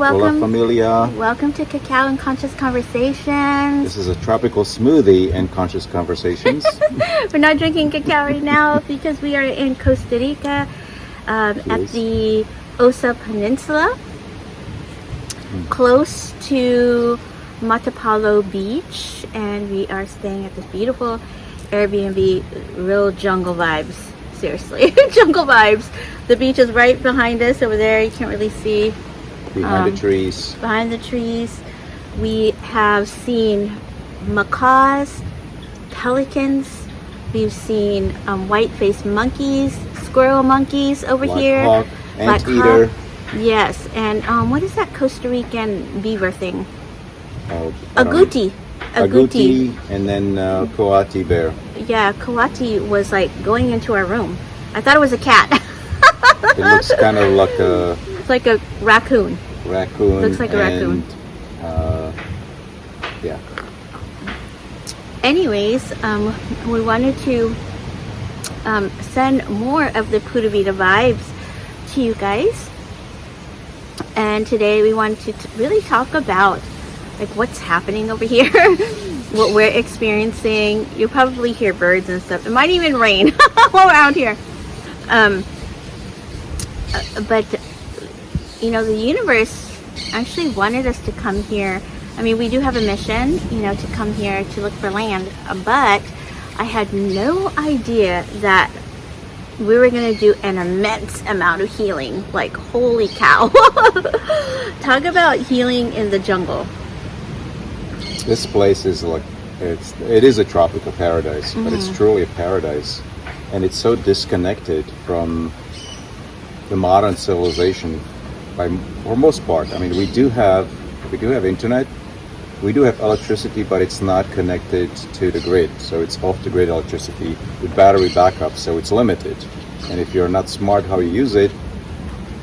Hola familia. Welcome to Cacao and Conscious Conversations. This is a tropical smoothie and conscious conversations. We're not drinking cacao right now because we are in Costa Rica at the Osa Peninsula, close to Matapalo Beach, and we are staying at this beautiful Airbnb. Real jungle vibes. Seriously, jungle vibes. The beach is right behind us over there. You can't really see. Behind the trees. Behind the trees. We have seen macaws, pelicans. We've seen white-faced monkeys, squirrel monkeys over here. Hawk, anteater. Yes, and what is that Costa Rican beaver thing? Agouti. Agouti, and then coati bear. Yeah, coati was like going into our room. I thought it was a cat. It looks kind of like a... It's like a raccoon. Looks like a raccoon. Yeah. Anyways, we wanted to send more of the Pura Vida vibes to you guys. And today we wanted to really talk about like what's happening over here, what we're experiencing. You'll probably hear birds and stuff. It might even rain while we're out here. But you know, the universe actually wanted us to come here. I mean, we do have a mission, you know, to come here to look for land, but I had no idea that we were going to do an immense amount of healing. Like, holy cow. Talk about healing in the jungle. This place is like, it is a tropical paradise, but it's truly a paradise. And it's so disconnected from the modern civilization for most part. I mean, we do have internet, we do have electricity, but it's not connected to the grid. So it's off the grid electricity with battery backup, so it's limited. And if you're not smart how you use it,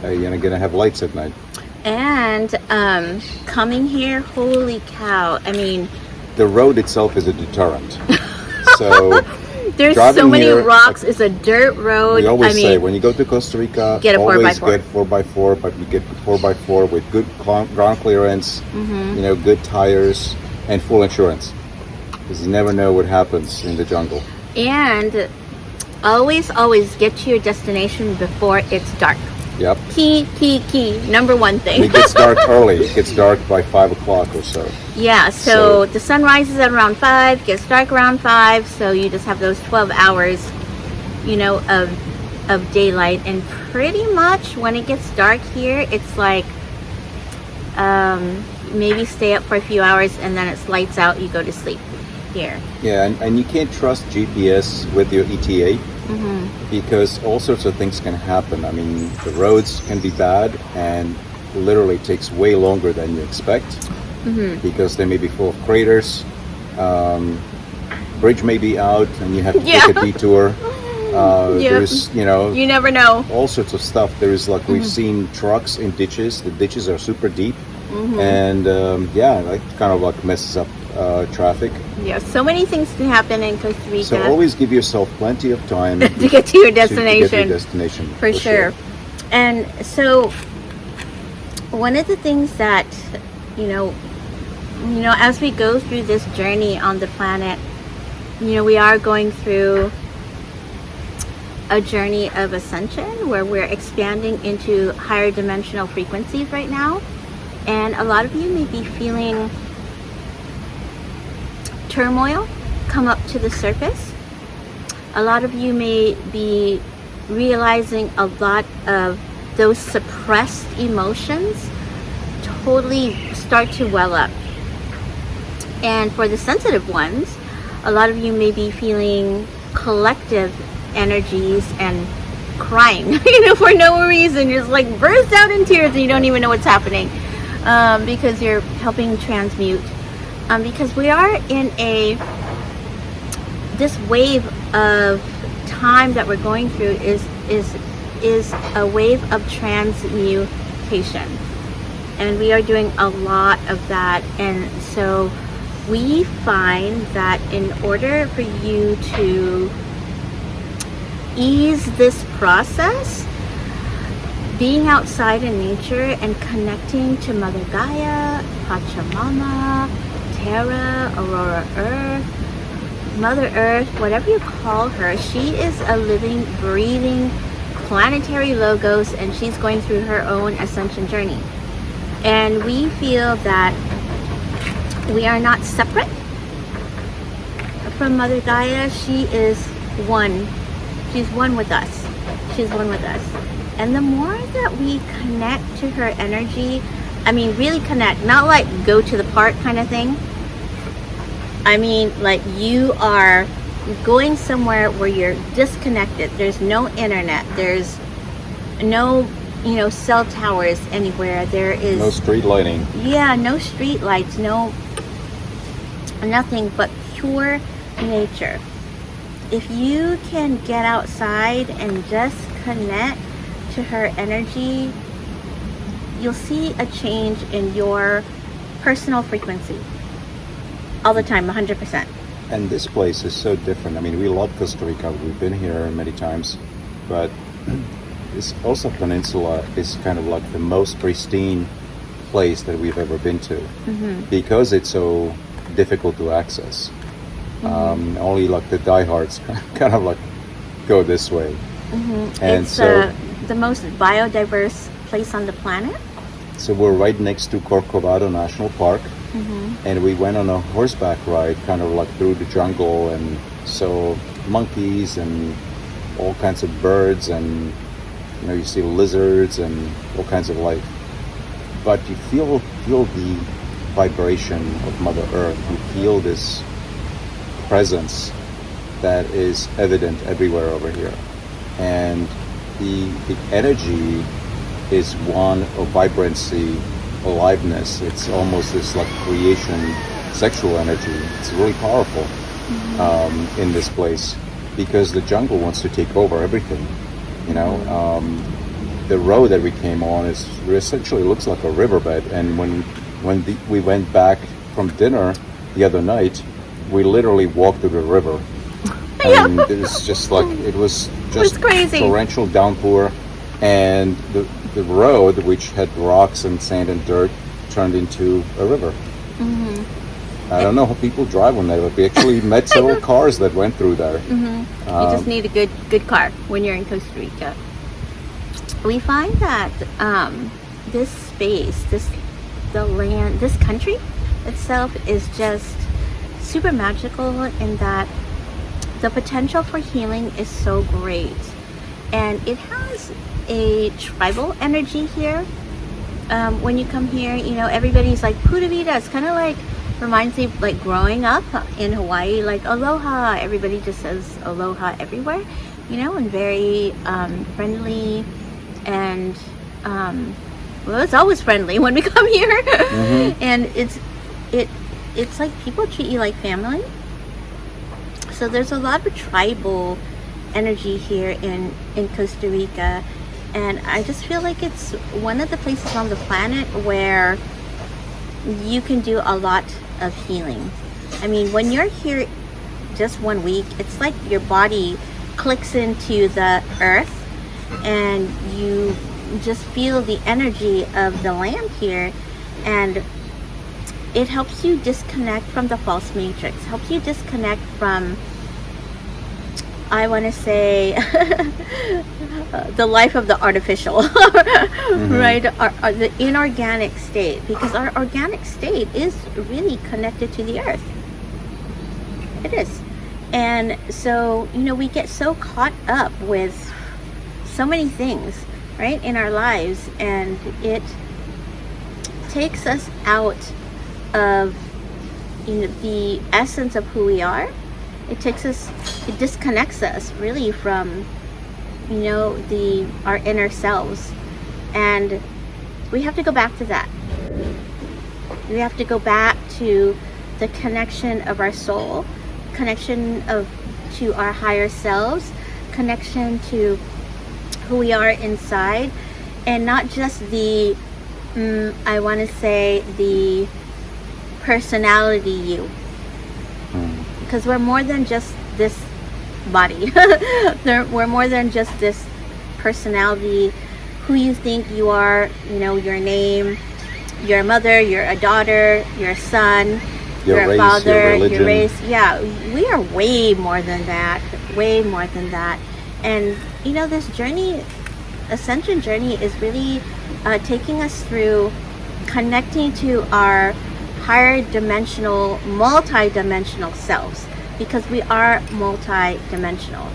you're not gonna have lights at night. And coming here, holy cow! I mean, the road itself is a deterrent. So there's so many rocks. It's a dirt road. We always say when you go to Costa Rica, get a 4x4. Always get 4x4, but you get 4x4 with good ground clearance, you know, good tires, and full insurance, because you never know what happens in the jungle. And always get to your destination before it's dark. Yep. Key. Number one thing. It gets dark early. It gets dark by 5 o'clock or so. Yeah, so the sun rises at around 5, gets dark around 5, so you just have those 12 hours, you know, of daylight. And pretty much when it gets dark here, it's like maybe stay up for a few hours and then it's lights out, you go to sleep here. Yeah, and you can't trust GPS with your ETA. Because all sorts of things can happen. I mean, the roads can be bad and literally takes way longer than you expect because they may be full of craters. Bridge may be out and you have to take a detour. There's, you know, you never know. All sorts of stuff. There's like we've seen trucks in ditches. The ditches are super deep, and yeah, that kind of like messes up traffic. Yeah, so many things can happen in Costa Rica. So always give yourself plenty of time to get to your destination. To get to your destination for sure. And so one of the things that, you know, as we go through this journey on the planet, you know, we are going through a journey of ascension where we're expanding into higher dimensional frequencies right now. And a lot of you may be feeling turmoil come up to the surface. A lot of you may be realizing a lot of those suppressed emotions totally start to well up. And for the sensitive ones, a lot of you may be feeling collective energies and crying, you know, for no reason. You're just like burst out in tears and you don't even know what's happening because you're helping transmute. Because we are in this wave of time that we're going through is a wave of transmutation, and we are doing a lot of that. And so we find that in order for you to ease this process, being outside in nature and connecting to Mother Gaia, Pachamama, Terra, Aurora Earth, Mother Earth, whatever you call her, she is a living, breathing, planetary logos, and she's going through her own ascension journey. And we feel that we are not separate from Mother Gaia. She is one. She's one with us. She's one with us. And the more that we connect to her energy, I mean, really connect, not like go to the park kind of thing. I mean, like you are going somewhere where you're disconnected. There's no internet. There's no, cell towers anywhere. There is no street lighting. Yeah, no street lights, no nothing but pure nature. If you can get outside and just connect to her energy, you'll see a change in your personal frequency all the time, 100%. And this place is so different. I mean, we love Costa Rica. We've been here many times, but this Osa Peninsula is kind of like the most pristine place that we've ever been to, because it's so difficult to access. Only like the diehards kind of like go this way. And it's so the most biodiverse place on the planet. So we're right next to Corcovado National Park, and we went on a horseback ride kind of like through the jungle, and saw monkeys and all kinds of birds, and you see lizards and all kinds of life. But you feel the vibration of Mother Earth. You feel this presence that is evident everywhere over here, and the energy is one of vibrancy, aliveness. It's almost this like creation, sexual energy. It's really powerful in this place, because the jungle wants to take over everything. The road that we came on essentially looks like a riverbed, and when we went back from dinner the other night, we literally walked through the river. And it was just like, it was just crazy. Torrential downpour, and the road, which had rocks and sand and dirt, turned into a river. I don't know how people drive on there, but we actually met several cars that went through there. You just need a good car when you're in Costa Rica. We find that this space, the land, this country itself is just super magical, in that the potential for healing is so great, and it has a tribal energy here. When you come here, everybody's like Pura Vida. It's kind of like, reminds me of like growing up in Hawaii, like aloha. Everybody just says aloha everywhere, and very friendly, and well, it's always friendly when we come here. And it's like people treat you like family. So there's a lot of tribal energy here in Costa Rica, and I just feel like it's one of the places on the planet where you can do a lot of healing. I mean, when you're here just 1 week, it's like your body clicks into the earth, and you just feel the energy of the land here, and it helps you disconnect from the false matrix, helps you disconnect from, I want to say, the life of the artificial, right? The inorganic state, because our organic state is really connected to the earth. It is. And so, we get so caught up with so many things, right, in our lives, and it takes us out of the essence of who we are. It disconnects us really from our inner selves, and we have to go back to that. We have to go back to the connection of our soul, connection to our higher selves, connection to who we are inside, and not just the I want to say the personality you, because we're more than just this body. We're more than just this personality who you think you are, your name, your mother, you're a daughter, you're a son, your you're race, a father, your religion. your race. Yeah, we are way more than that. Way more than that. And this journey, Ascension journey, is really taking us through connecting to our higher dimensional, multi-dimensional selves, because we are multi-dimensional.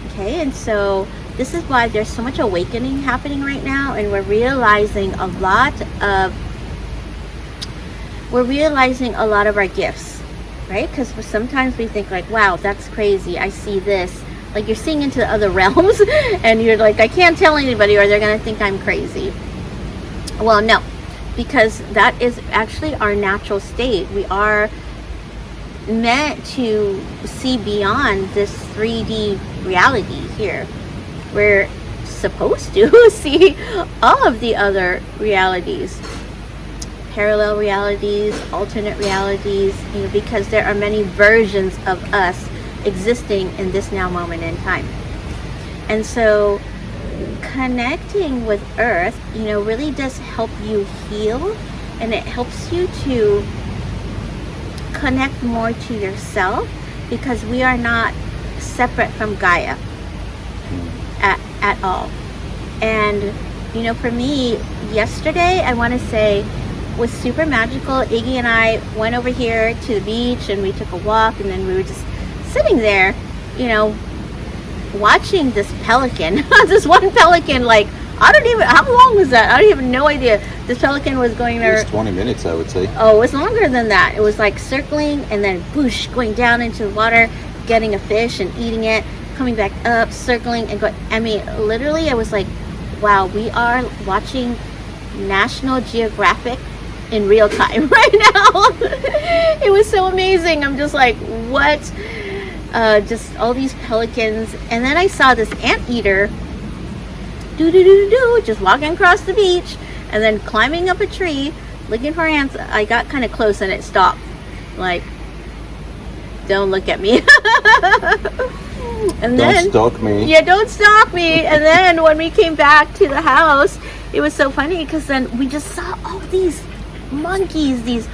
Okay, and so this is why there's so much awakening happening right now, and we're realizing a lot of our gifts, right? Because sometimes we think like, wow, that's crazy, I see this, like you're seeing into other realms and you're like, I can't tell anybody or they're gonna think I'm crazy. Well, no, because that is actually our natural state. We are meant to see beyond this 3D reality here. We're supposed to see all of the other realities, parallel realities, alternate realities, because there are many versions of us existing in this now moment in time. And so connecting with Earth, really does help you heal, and it helps you to connect more to yourself, because we are not separate from Gaia at all. And for me, yesterday, I want to say, was super magical. Iggy and I went over here to the beach and we took a walk, and then we were just sitting there, watching this pelican. This one pelican, like, how long was that? I don't even no idea. This pelican was going there. It was 20 minutes, I would say. Oh, it was longer than that. It was like circling and then whoosh, going down into the water, getting a fish and eating it, coming back up, circling and going. I mean, literally, I was like, wow, we are watching National Geographic in real time right now. It was so amazing. I'm just like, what? Just all these pelicans. And then I saw this anteater just walking across the beach and then climbing up a tree looking for ants. I got kind of close and it stopped, like, don't look at me. And then don't stalk me. Yeah, don't stalk me. And then when we came back to the house, it was so funny because then we just saw all these monkeys, these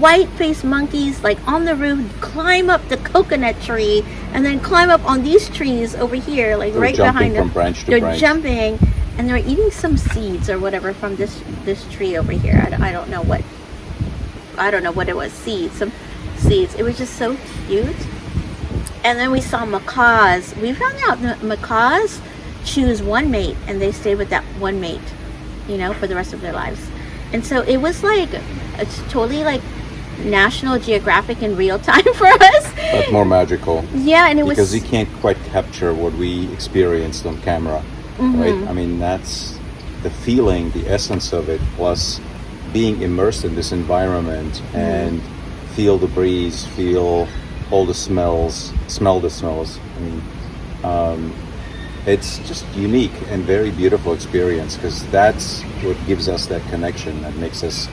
white-faced monkeys, like on the roof, climb up the coconut tree and then climb up on these trees over here, like They're right behind them. From branch to they're branch. jumping, and they're eating some seeds or whatever from this tree over here. I don't know what it was. Some seeds. It was just so cute. And then we saw macaws. We found out that macaws choose one mate and they stay with that one mate, for the rest of their lives. And so it was like, it's totally like National Geographic in real time for us. But more magical. Yeah, and because you can't quite capture what we experienced on camera, right? I mean, that's the feeling, the essence of it, plus being immersed in this environment and feel the breeze, feel all the smells, smell the smells. I mean, it's just unique and very beautiful experience, because that's what gives us that connection that makes us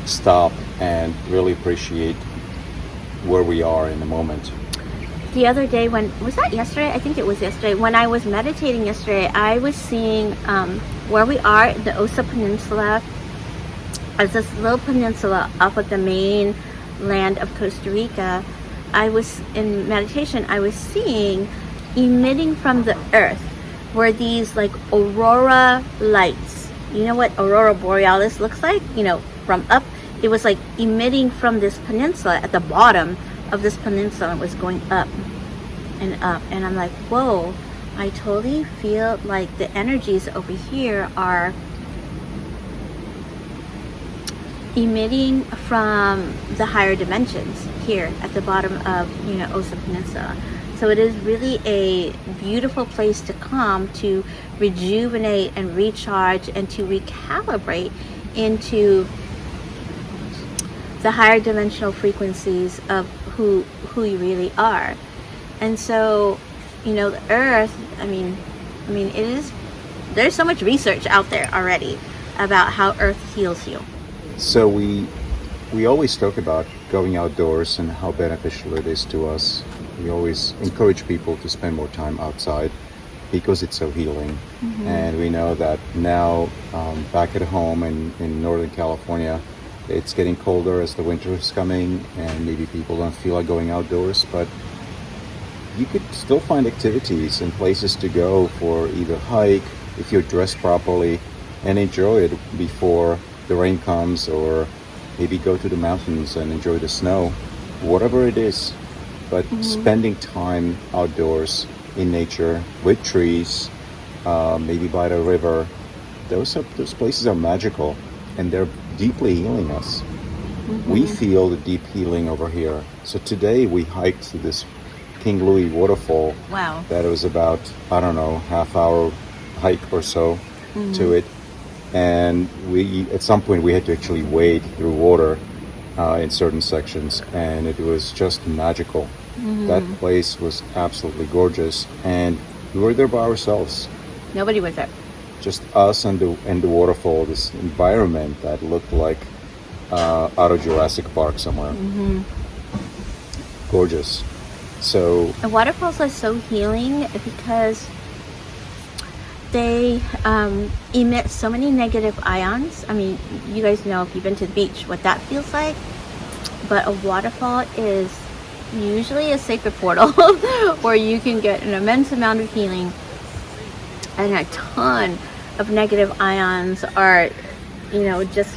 stop and really appreciate where we are in the moment. The other day, was that yesterday? I think it was yesterday. When I was meditating yesterday, I was seeing where we are, the Osa Peninsula. As this little peninsula off of the main land of Costa Rica. I was in meditation, I was seeing emitting from the earth were these like aurora lights. You know what Aurora Borealis looks like? From up, it was like emitting from this peninsula. At the bottom of this peninsula, it was going up and up. And I'm like, whoa, I totally feel like the energies over here are emitting from the higher dimensions here at the bottom of Osa Peninsula. So it is really a beautiful place to come to rejuvenate and recharge and to recalibrate into the higher dimensional frequencies of who you really are. And so the earth, I mean it is, there's so much research out there already about how earth heals you. So we always talk about going outdoors and how beneficial it is to us. We always encourage people to spend more time outside. because it's so healing. And we know that now, back at home in Northern California, it's getting colder as the winter is coming, and maybe people don't feel like going outdoors, but you could still find activities and places to go for either hike, if you're dressed properly, and enjoy it before the rain comes, or maybe go to the mountains and enjoy the snow, whatever it is. But spending time outdoors in nature with trees, maybe by the river, those places are magical, and they're deeply healing us. We feel the deep healing over here. So today we hiked to this King Louis waterfall. Wow. That was about, I don't know, half-hour hike or so to it. And we, at some point, we had to actually wade through water in certain sections, and it was just magical. That place was absolutely gorgeous, and we were there by ourselves. Nobody was there. Just us and the waterfall, this environment that looked like out of Jurassic Park somewhere. Gorgeous. So The waterfalls are so healing because they emit so many negative ions. I mean, you guys know if you've been to the beach what that feels like. But a waterfall is usually a sacred portal where you can get an immense amount of healing, and a ton of negative ions are, just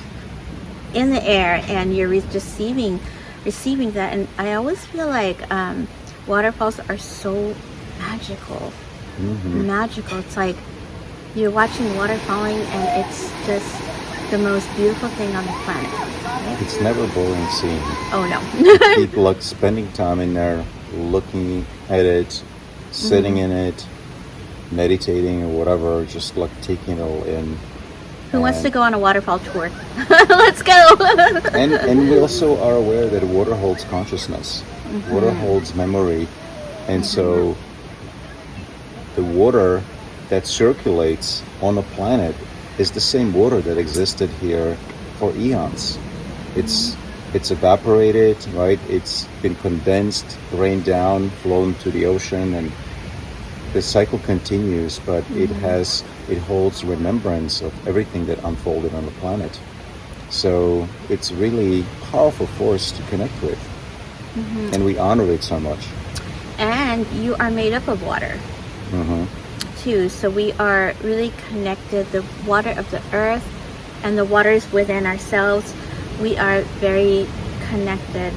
in the air, and you're receiving that. And I always feel like waterfalls are so magical. Magical. It's like you're watching water falling, and it's just the most beautiful thing on the planet. Right? it's never boring seeing. Oh no. People like spending time in there, looking at it, sitting in it, meditating or whatever, just like taking it all in. Who wants to go on a waterfall tour? Let's go. and we also are aware that water holds consciousness. Water holds memory. And so the water that circulates on the planet is the same water that existed here for eons. It's evaporated, right? It's been condensed, rained down, flown to the ocean, and the cycle continues, but it holds remembrance of everything that unfolded on the planet. So it's really powerful force to connect with. And we honor it so much. And you are made up of water too, so we are really connected. The water of the earth and the waters within ourselves, we are very connected.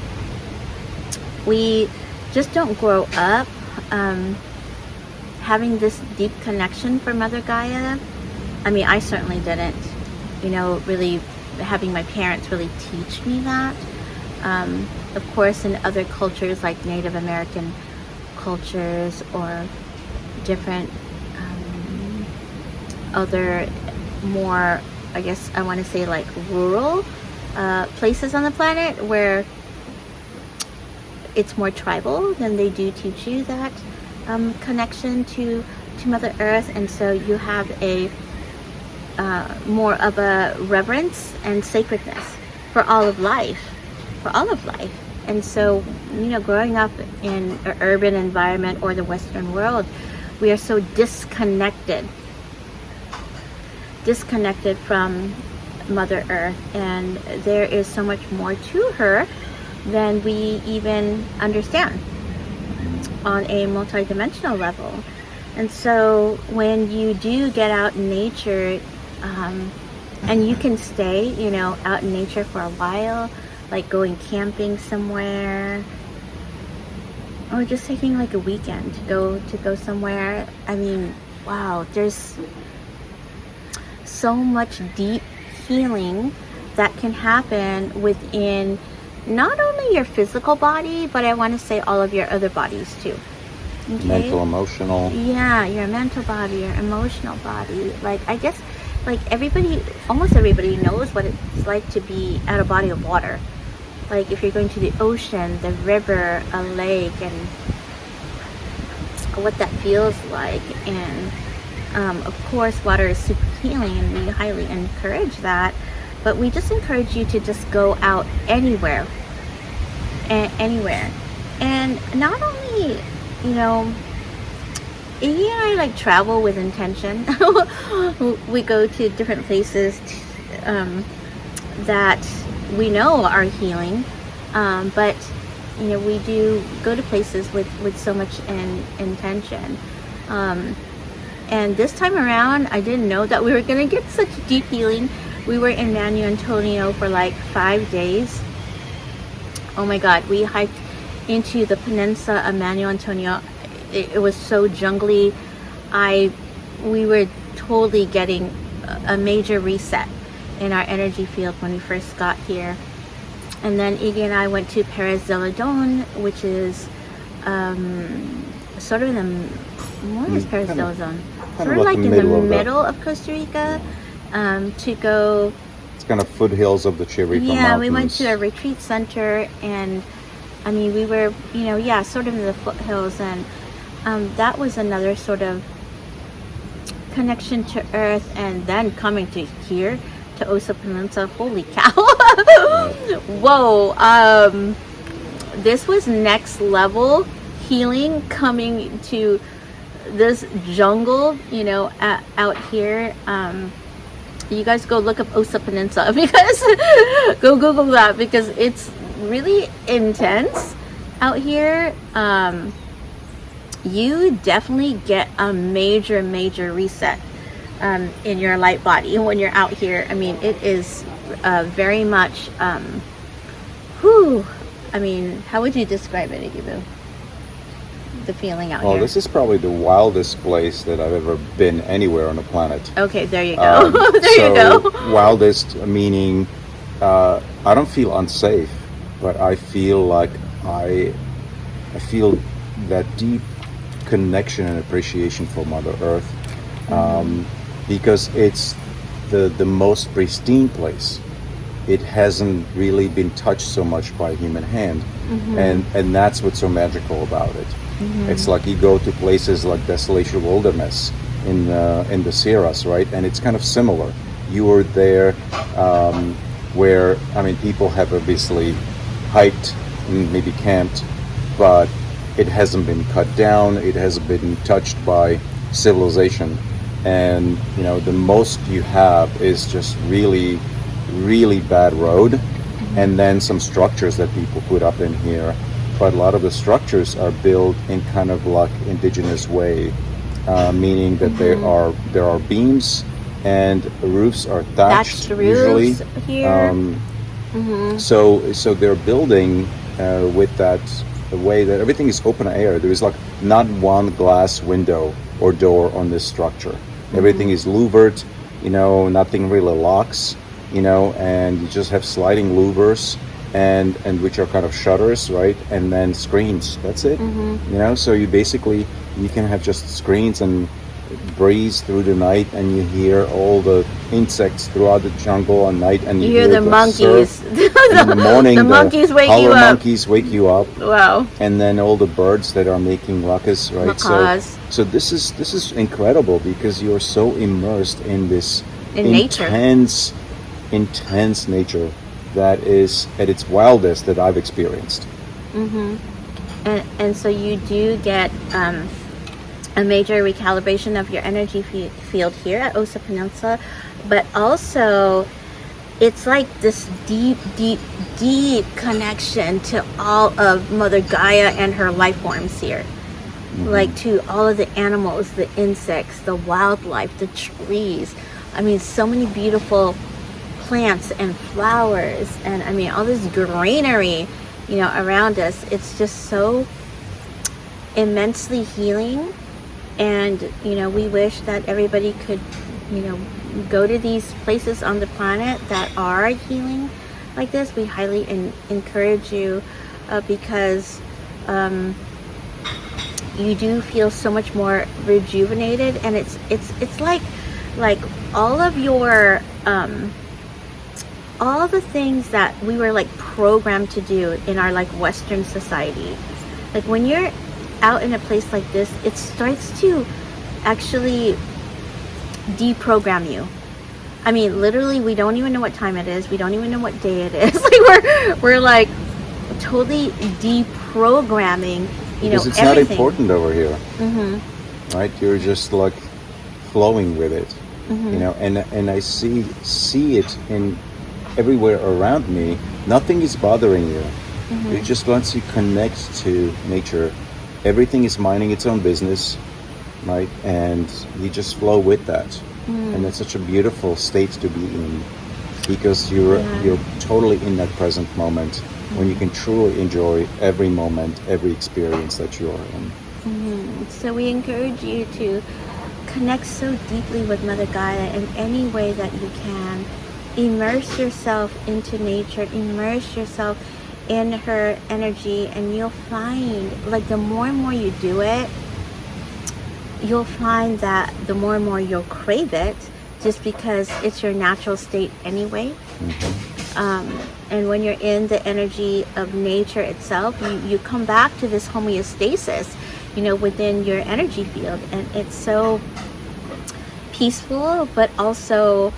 We just don't grow up having this deep connection for Mother Gaia. I mean, I certainly didn't, really having my parents really teach me that. Of course, in other cultures like Native American cultures or different other more, I guess I want to say like rural places on the planet where it's more tribal, then they do teach you that connection to Mother Earth, and so you have a more of a reverence and sacredness for all of life. And so, growing up in an urban environment or the Western world, we are so disconnected from Mother Earth, and there is so much more to her than we even understand on a multidimensional level. And so when you do get out in nature, and you can stay, out in nature for a while, like going camping somewhere, or just taking like a weekend to go somewhere. I mean, wow, there's so much deep healing that can happen within not only your physical body, but I want to say all of your other bodies too. Okay? Mental, emotional. Yeah, your mental body, your emotional body. Like, I guess, like almost everybody knows what it's like to be at a body of water. Like if you're going to the ocean, the river, a lake, and what that feels like. And of course, water is super healing, and we highly encourage that. But we just encourage you to just go out anywhere. And not only, Iggy and I like travel with intention. We go to different places that we know are healing, but you know, we do go to places with so much intention. And this time around, I didn't know that we were going to get such deep healing. We were in Manu Antonio for like 5 days. Oh my God, we hiked into the peninsula of Manu Antonio. It was so jungly. We were totally getting a major reset in our energy field when we first got here. And then Iggy and I went to Perez de la Don, which is sort of in the, where is Perez de la Don? Sort of like in the middle of Costa Rica, to go. It's kind of foothills of the Chirico Mountains. Yeah, we went to a retreat center, and I mean, we were, you know, yeah, sort of in the foothills, and that was another sort of connection to earth. And then coming to here, to Osa Peninsula, holy cow. Whoa, this was next level healing, coming to this jungle, you know, out here. You guys go look up Osa Peninsula, because go Google that, because it's really intense out here. You definitely get a major reset in your light body when you're out here. I mean, it is very much I mean, how would you describe it, Iggy? The feeling out here. Oh, this is probably the wildest place that I've ever been anywhere on the planet. Okay, there you go. You go. Wildest meaning I don't feel unsafe, but I feel like I feel that deep connection and appreciation for Mother Earth, because it's the most pristine place. It hasn't really been touched so much by human hand, and that's what's so magical about it. It's like you go to places like Desolation Wilderness in the Sierras, right? And it's kind of similar. You are there where, I mean, people have obviously hiked and maybe camped, but it hasn't been cut down. It hasn't been touched by civilization. And, you know, the most you have is just really bad road, and then some structures that people put up in here. But a lot of the structures are built in kind of like indigenous way, meaning that there are beams and roofs are thatched usually. Here. So they're building with that the way that everything is open air. There is like not one glass window or door on this structure. Everything is louvered, you know, nothing really locks, you know, and you just have sliding louvers and which are kind of shutters, right? And then screens. That's it. You know, so you can have just screens and breeze through the night, and you hear all the insects throughout the jungle at night, and you hear the monkeys. In the morning, the monkeys wake you up. Monkeys wake you up. Wow. And then all the birds that are making ruckus, right? Macaws. So this is incredible, because you're so immersed in this intense nature that is at its wildest that I've experienced. And so you do get a major recalibration of your energy field here at Osa Peninsula, but also it's like this deep connection to all of Mother Gaia and her life forms here. Like to all of the animals, the insects, the wildlife, the trees. I mean, so many beautiful plants and flowers, and I mean all this greenery, you know, around us. It's just so immensely healing. And you know, we wish that everybody could, you know, go to these places on the planet that are healing like this. We highly encourage you, because you do feel so much more rejuvenated, and it's like all of your all the things that we were like programmed to do in our like Western society. Like when you're out in a place like this, it starts to actually deprogram you. I mean, literally, we don't even know what time it is. We don't even know what day it is. Like we're like totally deprogramming, you know, because it's everything. not important over here. right? You're just like flowing with it, you know, and I see it in everywhere around me. Nothing is bothering you. It just once you connect to nature, everything is minding its own business, right? And you just flow with that. And that's such a beautiful state to be in, because you're totally in that present moment when you can truly enjoy every moment, every experience that you are in. So we encourage you to connect so deeply with Mother Gaia in any way that you can. Immerse yourself into nature, immerse yourself in her energy, and you'll find, like, the more and more you do it, you'll find that the more and more you'll crave it, just because it's your natural state anyway. And when you're in the energy of nature itself, you come back to this homeostasis, you know, within your energy field, and it's so peaceful, but also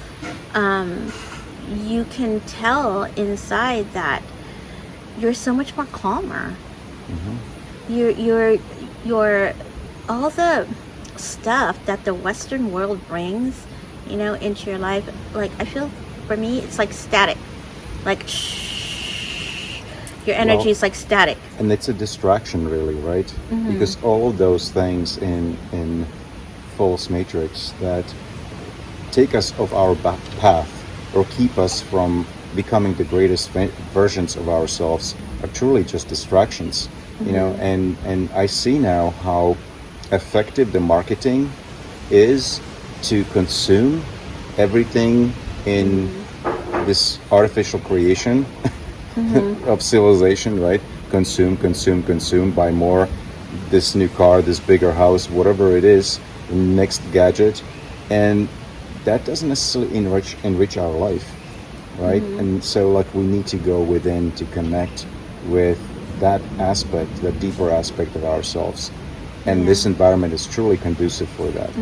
you can tell inside that you're so much more calmer. You're all the stuff that the Western world brings, you know, into your life, like, I feel for me it's like static, like your energy is like static, and it's a distraction, really, right? Because all of those things in false matrix that take us off our back path or keep us from becoming the greatest versions of ourselves are truly just distractions, you know. And I see now how effective the marketing is to consume everything in this artificial creation of civilization, right? Consume, buy more, this new car, this bigger house, whatever it is, the next gadget, and that doesn't necessarily enrich our life, right? And so, like, we need to go within to connect with that aspect, that deeper aspect of ourselves, and this environment is truly conducive for that.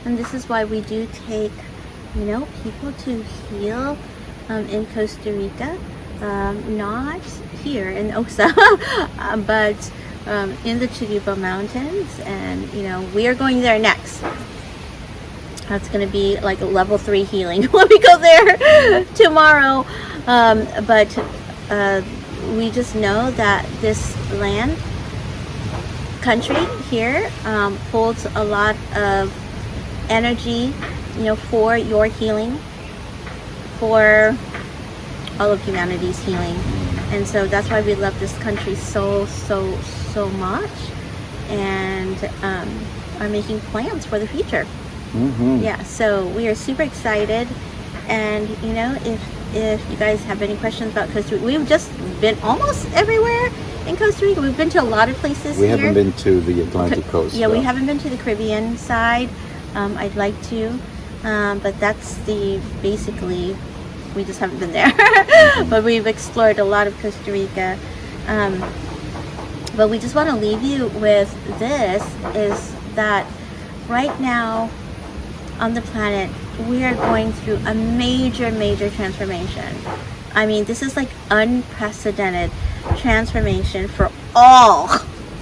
And this is why we do take, you know, people to heal in Costa Rica, not here in Osa, but in the Chiripa Mountains, and, you know, we are going there next. That's going to be like a level 3 healing when we go there tomorrow. But we just know that this country here holds a lot of energy, you know, for your healing, for all of humanity's healing. And so that's why we love this country so much, and are making plans for the future. Yeah, so we are super excited. And, you know, if you guys have any questions about Costa Rica, we've just been almost everywhere in Costa Rica. We've been to a lot of places. We haven't been to the Atlantic coast. Yeah, we haven't been to the Caribbean side. I'd like to, but that's basically, we just haven't been there. But we've explored a lot of Costa Rica. But we just want to leave you with this, is that right now on the planet, we are going through a major transformation. I mean, this is like unprecedented transformation for all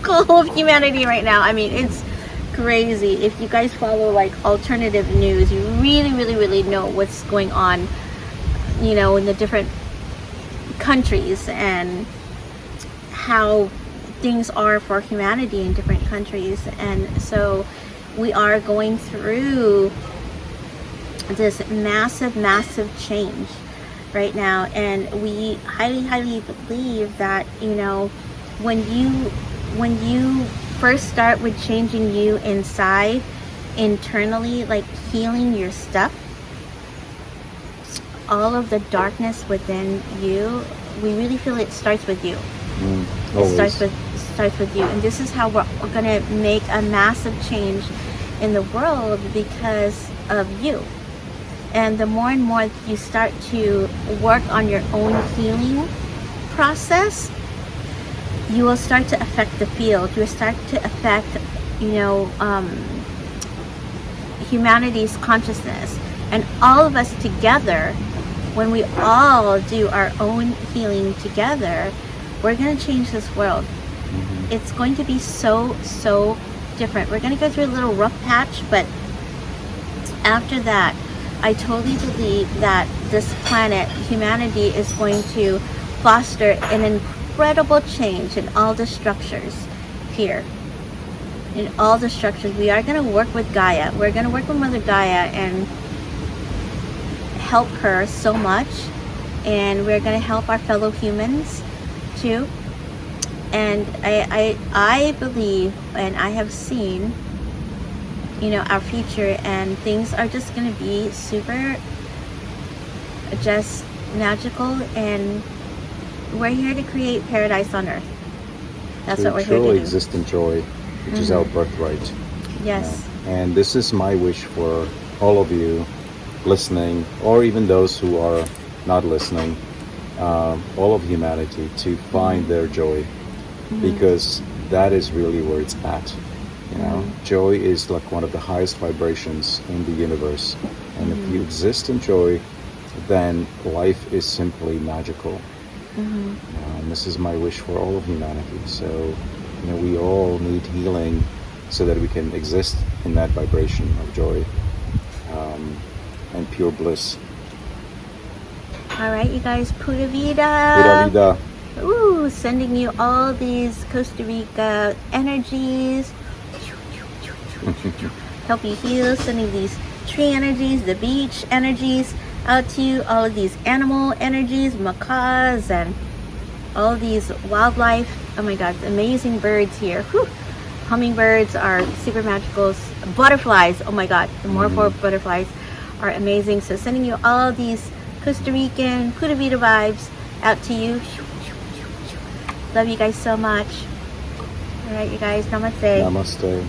of humanity right now. I mean, it's crazy. If you guys follow like alternative news, you really know what's going on, you know, in the different countries and how things are for humanity in different countries. And so we are going through this massive change right now, and we highly believe that, you know, when you first start with changing you inside, internally, like healing your stuff, all of the darkness within you, we really feel it starts with you. It starts with you. And this is how we're going to make a massive change in the world, because of you. And the more and more you start to work on your own healing process, you will start to affect the field. You will start to affect, you know, humanity's consciousness. And all of us together, when we all do our own healing together, we're going to change this world. It's going to be so different. We're going to go through a little rough patch, but after that, I totally believe that this planet, humanity, is going to foster an incredible change in all the structures here. In all the structures. We are going to work with Gaia. We're going to work with Mother Gaia and help her so much. And we're going to help our fellow humans too. And I believe, and I have seen, you know, our future, and things are just going to be super just magical, and we're here to create paradise on earth. That's what we're here to truly do. exist in joy, which is our birthright. Yes. And this is my wish for all of you listening, or even those who are not listening, all of humanity, to find their joy, because that is really where it's at. You know, joy is like one of the highest vibrations in the universe, and if you exist in joy, then life is simply magical. And this is my wish for all of humanity. So, you know, we all need healing so that we can exist in that vibration of joy and pure bliss. All right, you guys, Pura Vida. Pura vida. Ooh, sending you all these Costa Rica energies. Help you heal. Sending these tree energies, the beach energies out to you. All of these animal energies, macaws, and all these wildlife. Oh my God, amazing birds here. Whew. Hummingbirds are super magical. Butterflies, oh my God, the Morpho butterflies are amazing. So sending you all these Costa Rican Pura Vida vibes out to you. Love you guys so much. All right, you guys, namaste. Namaste.